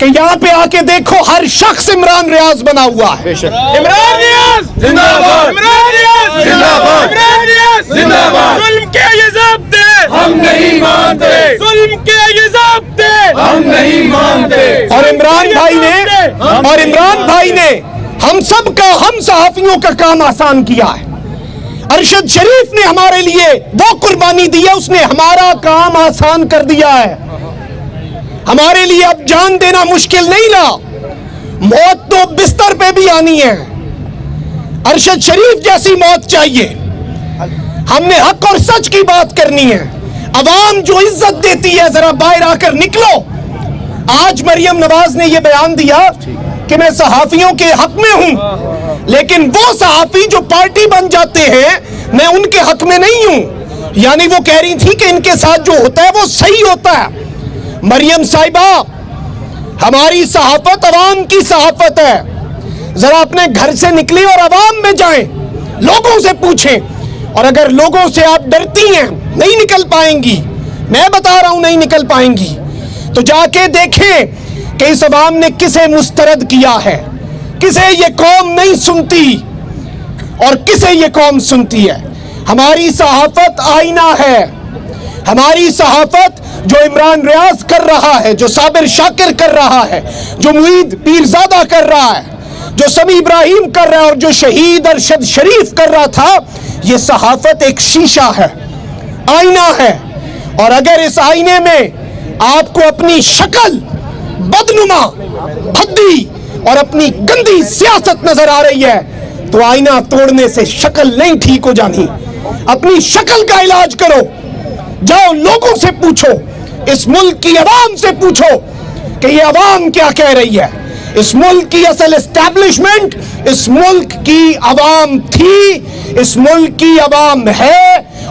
کہ یہاں پہ آ کے دیکھو ہر شخص عمران ریاض بنا ہوا ہے. عمران ریاض زندہ باد عمران ریاض زندہ باد عمران ریاض زندہ باد ظلم کے یہ ضابطے ہم نہیں مانتے ظلم کے یہ ضابطے ہم نہیں مانتے اور عمران بھائی نے ہم سب کا، ہم صحافیوں کا کام آسان کیا ہے. ارشد شریف نے ہمارے لیے وہ قربانی دی ہے، اس نے ہمارا کام آسان کر دیا ہے. ہمارے لیے اب جان دینا مشکل نہیں رہا، موت تو بستر پہ بھی آنی ہے. ارشد شریف جیسی موت چاہیے. ہم نے حق اور سچ کی بات کرنی ہے. عوام جو عزت دیتی ہے ذرا باہر آ کر نکلو. آج مریم نواز نے یہ بیان دیا کہ میں صحافیوں کے حق میں ہوں، لیکن وہ صحافی جو پارٹی بن جاتے ہیں میں ان کے حق میں نہیں ہوں. یعنی وہ کہہ رہی تھی کہ ان کے ساتھ جو ہوتا ہے وہ صحیح ہوتا ہے. مریم صاحبہ، ہماری صحافت عوام کی صحافت ہے. ذرا اپنے گھر سے نکلیں اور عوام میں جائیں، لوگوں سے پوچھیں. اور اگر لوگوں سے آپ ڈرتی ہیں نہیں نکل پائیں گی، میں بتا رہا ہوں نہیں نکل پائیں گی، تو جا کے دیکھیں کہ اس عوام نے کسے مسترد کیا ہے، کسے یہ قوم نہیں سنتی اور کسے یہ قوم سنتی ہے. ہماری صحافت آئینہ ہے. ہماری صحافت جو عمران ریاض کر رہا ہے، جو صابر شاکر کر رہا ہے، جو معید پیرزادہ کر رہا ہے، جو سمیع ابراہیم کر رہا ہے، اور جو شہید ارشد شریف کر رہا تھا، یہ صحافت ایک شیشہ ہے، آئینہ ہے. اور اگر اس آئینے میں آپ کو اپنی شکل بدنما، بھدی اور اپنی گندی سیاست نظر آ رہی ہے تو آئینہ توڑنے سے شکل نہیں ٹھیک ہو جانی. اپنی شکل کا علاج کرو. جاؤ لوگوں سے پوچھو، اس ملک کی عوام سے پوچھو کہ یہ عوام کیا کہہ رہی ہے. اس ملک کی اصل اسٹیبلشمنٹ اس ملک کی عوام تھی، اس ملک کی عوام ہے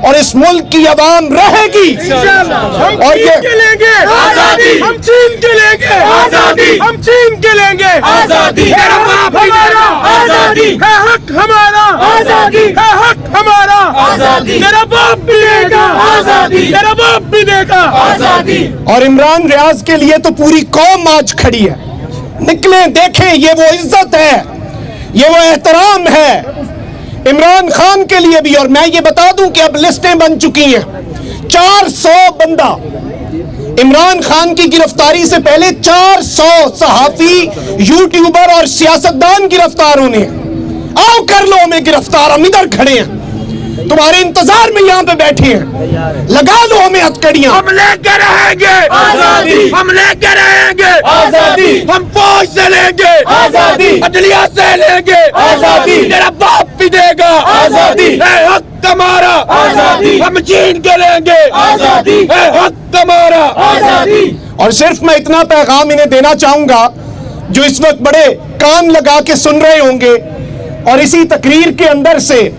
اور اس ملک کی عوام رہے گی. اور یہ لیں گے آزادی، ہم چھین کے لیں گے آزادی، ہم چھین کے لیں گے آزادی، میرا باپ ہمارا آزادی ہے، حق ہمارا آزادی، ہے، حق ہمارا آزادی، میرا باپ بھی دے گا آزادی، میرا باپ بھی دے گا آزادی. اور عمران ریاض کے لیے تو پوری قوم آج کھڑی ہے. نکلیں دیکھیں، یہ وہ عزت ہے، یہ وہ احترام ہے عمران خان کے لیے بھی. اور میں یہ بتا دوں کہ اب لسٹیں بن چکی ہیں. 400 بندہ عمران خان کی گرفتاری سے پہلے 400 صحافی، یوٹیوبر اور سیاستدان گرفتار ہونے ہیں. آؤ کر لو ہمیں گرفتار، ہم ادھر کھڑے ہیں، تمہارے انتظار میں یہاں پہ بیٹھے ہیں. لگا لو ہمیں ہتھکڑیاں. ہم لے کے رہیں گے آزادی، ہم لے کے رہیں گے آزادی، ہم فوج سے لیں گے آزادی، عدلیہ سے لیں گے آزادی، میرا باپ بھی دے گا آزادی، ہے حق ہمارا آزادی، ہم چھین کے لیں گے آزادی، ہے حق ہمارا آزادی. اور صرف میں اتنا پیغام انہیں دینا چاہوں گا جو اس وقت بڑے کان لگا کے سن رہے ہوں گے اور اسی تقریر کے اندر سے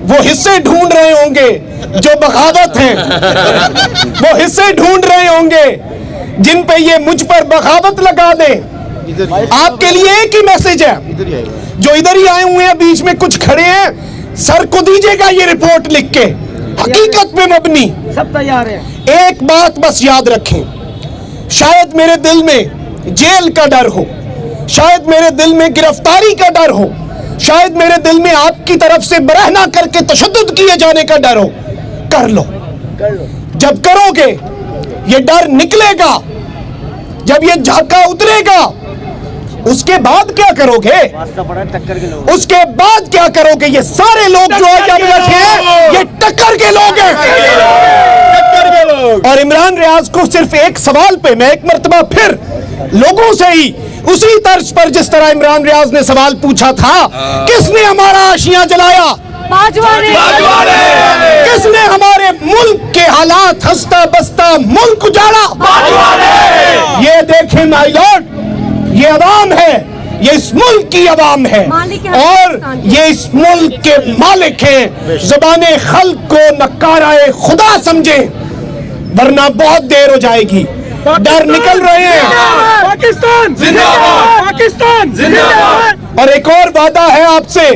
وہ حصے ڈھونڈ رہے ہوں گے جو بغاوت ہیں، وہ حصے ڈھونڈ رہے ہوں گے جن پہ یہ مجھ پر بغاوت لگا دیں. آپ کے لیے ایک ہی میسج ہے، جو ادھر ہی آئے ہوئے ہیں بیچ میں کچھ کھڑے ہیں، سر کو دیجیے گا یہ رپورٹ لکھ کے، حقیقت پہ مبنی. سب تیار ہیں. ایک بات بس یاد رکھیں، شاید میرے دل میں جیل کا ڈر ہو، شاید میرے دل میں گرفتاری کا ڈر ہو، شاید میرے دل میں آپ کی طرف سے برہنہ کر کے تشدد کیے جانے کا ڈر ہو. کر لو. جب کرو گے یہ ڈر نکلے گا، جب یہ جھاکا اترے گا، اس کے بعد کیا کرو گے؟ اس کے بعد کیا کرو گے؟ یہ سارے لوگ جو آج بیٹھے ہیں یہ ٹکر کے لوگ ہیں. اور عمران ریاض کو صرف ایک سوال پہ میں ایک مرتبہ پھر لوگوں سے ہی اسی طرز پر جس طرح عمران ریاض نے سوال پوچھا تھا، کس نے ہمارا آشیاں جلایا؟ کس نے ہمارے ملک کے حالات ہستا بستا ملک اجاڑا؟ یہ دیکھیں مائی لارڈ، یہ عوام ہے، یہ اس ملک کی عوام ہے اور یہ اس ملک کے مالک ہیں. زبان خلق کو نکارائے خدا سمجھیں ورنہ بہت دیر ہو جائے گی. ڈر نکل رہے ہیں. پاکستان زندہ باد، پاکستان زندہ باد. اور ایک اور وعدہ ہے آپ سے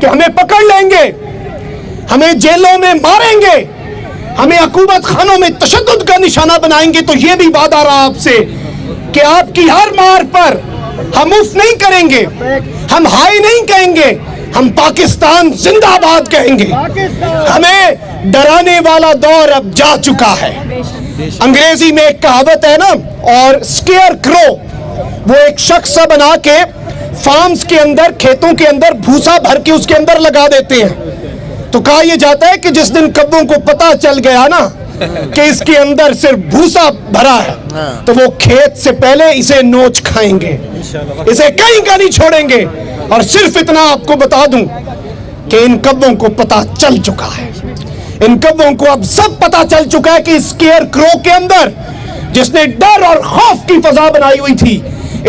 کہ ہمیں پکڑ لیں گے، ہمیں جیلوں میں ماریں گے، ہمیں حکومت خانوں میں تشدد کا نشانہ بنائیں گے. تو یہ بھی وعدہ رہا آپ سے کہ آپ کی ہر مار پر ہم اف نہیں کریں گے, ہم ہائی نہیں کہیں گے, ہم پاکستان زندہ باد کہیں گے. ہمیں ڈرانے والا دور اب جا چکا ہے. انگریزی میں ایک کہاوت ہے نا, اور اسکیئر کرو, وہ ایک شخص سا بنا کے فارمز کے اندر, کھیتوں کے اندر بھوسا بھر کے اس کے اندر لگا دیتے ہیں. تو کہا یہ جاتا ہے کہ جس دن کبوں کو پتا چل گیا نا کہ اس کے اندر صرف بھوسا بھرا ہے, تو وہ کھیت سے پہلے اسے نوچ کھائیں گے, اسے کہیں کا نہیں چھوڑیں گے. اور صرف اتنا آپ کو بتا دوں کہ ان کبوں کو پتا چل چکا ہے, ان کبوں کو اب سب پتا چل چکا ہے کہ اسکیئر کرو کے اندر, جس نے ڈر اور خوف کی فضا بنائی ہوئی تھی,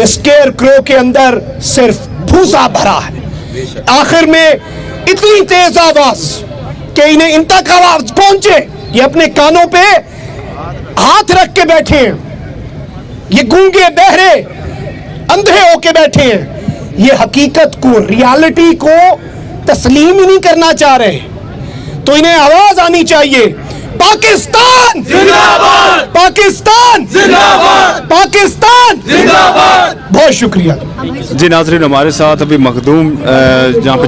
اسکیئر کرو کے اندر صرف بھوسا بھرا ہے. آخر میں اتنی تیز آواز کہ انہیں ان تک آواز پہنچے, یہ اپنے کانوں پہ ہاتھ رکھ کے بیٹھے ہیں, یہ گونگے بہرے اندھے ہو کے بیٹھے ہیں, یہ حقیقت کو, ریالٹی کو تسلیم ہی نہیں کرنا چاہ رہے. تو انہیں آواز آنی چاہیے, پاکستان زندہ باد, پاکستان زندہ باد, پاکستان زندہ باد. بہت شکریہ. جی ناظرین, ہمارے ساتھ ابھی مخدوم جہاں پہ